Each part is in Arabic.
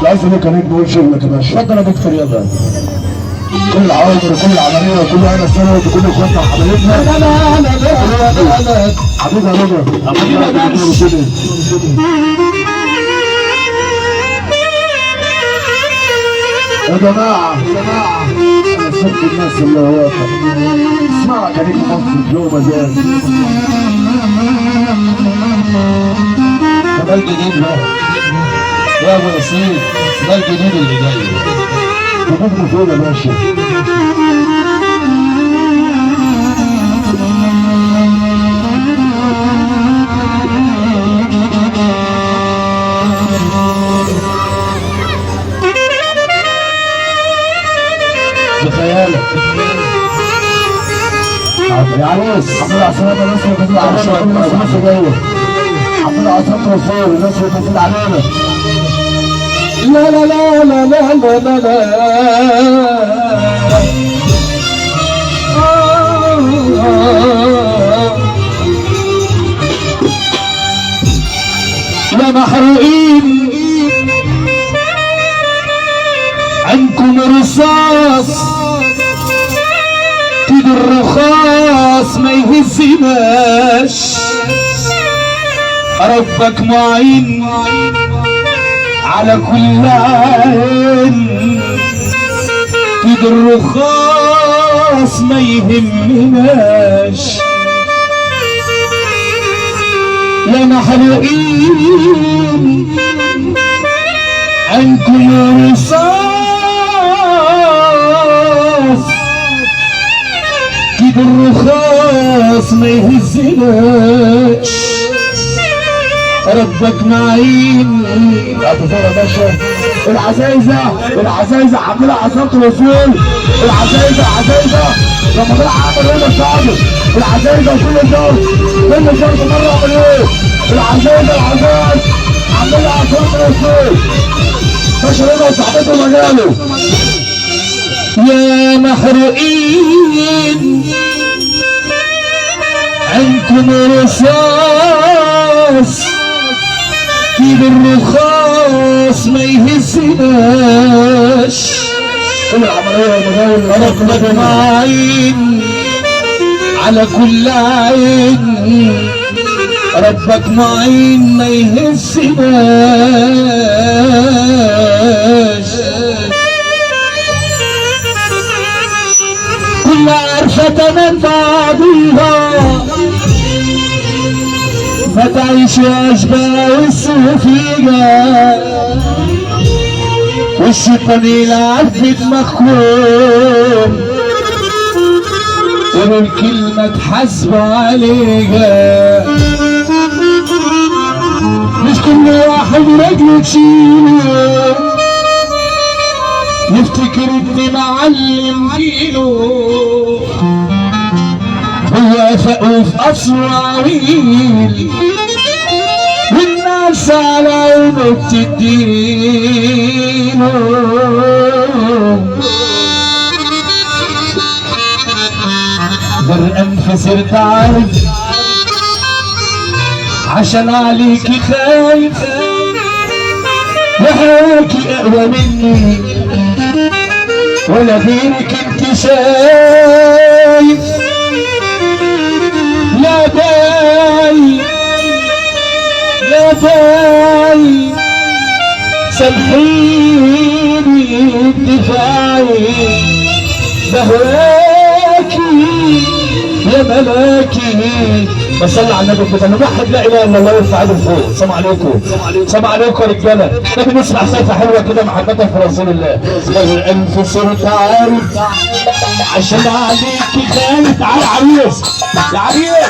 لازم كان يقول شغلك يا باشا. اتفضل يا دكتور يلا. كل العوامل وكل العمليه وكل انا السنه وكل اخواتنا وحبايبنا. لا لا لا لا لا حبيبي يا رضا. حبيبي يا درش. يا جماعه انا سبت الناس اللي هو اسمع كريم مصر في يوم زاد. ده الجديد بقى يا ابو ياسين، ده الجديد اللي جاي. تبقى فين يا باشا؟ بخيالك يا عريس حمد عصام الناس اللي بتنزل علينا الناس جايه. حمد عصام رسول الناس اللي بتنزل علينا. لا لا لا لا لا لا لا لا محروقين عنكم رصاص كده الرخاص ما يهزناش. ربك معين على كل عين كده الرخاص ما يهمناش. لا محروقين عنكم رصاص كده الرخاص ما يهزناش. ربك معين. ابو فار يا باشا. العزايزه عامله عصام رسول. العزايزه رمضان عمل هنا صادق. العزايزه وكل الدور مره عمل ايه؟ العزايزه عامله عصام رسول. باشا هنا وصاحبته مجاله. يا محروقين عنكم رصاص كده الرخاص ما يهزناش. كل العمليه ربك معين على كل عين. ربك معين ما يهزناش. كل عرفة من بعضها ما تعيش أشباه والصوفية. والشيطان يلعب في دماغكم قولوا الكلمة تحاسبوا عليها. مش كل واحد رجله تشيله يفتكر اني معلم جيله. هو فقه في قصر عويل والناس على عينه بتديله. بالأنف صرت عارف عشان عليكي خايف وحياكي أقوى مني ولا غيرك انت شايف. لا داي سامحيني بدفاعي بهواكي يا ملاكي. بصلي على النبي كده نوحد لا اله الا الله ويرفع ايده لفوق. السلام عليكم. السلام عليكم يا رجاله. نبي نسمع صيفه حلوه كده محبه في رسول الله. الانف صرت عارف عشان عليكي خايف. تعال عريس يا عريس.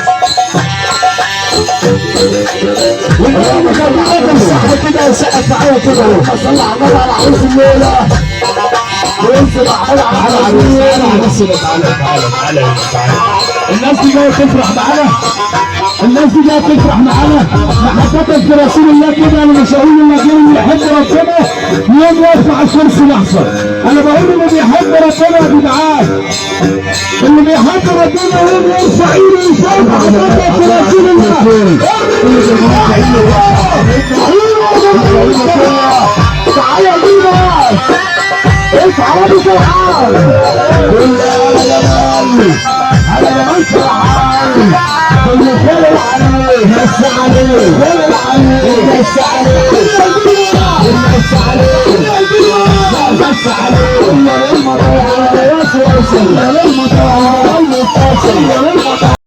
والنبي كده الصحبه كده وسقف معايا كده. صلى على النبي على عروس الليله. وانزل على عروس الليله. تعالى الناس دي جايه تفرح معانا. الناس دي جايه تفرح معانا محبة في رسول الله كده. انا مش هقول ان اللي يحب ربنا يوم يرفع الكرسي لحظه، انا بقول اللي بيحب ربنا يا جدعان، اللي بيحب ربنا يوم يرفع ايده يسبح محبة في رسول الله. تعالى يا بينا افعلوا فرحان كل يا جمال على جمال فرحان كل خير العلي بس عليه خير العلي بس عليه بس عليه بس عليه كل يوم على وصل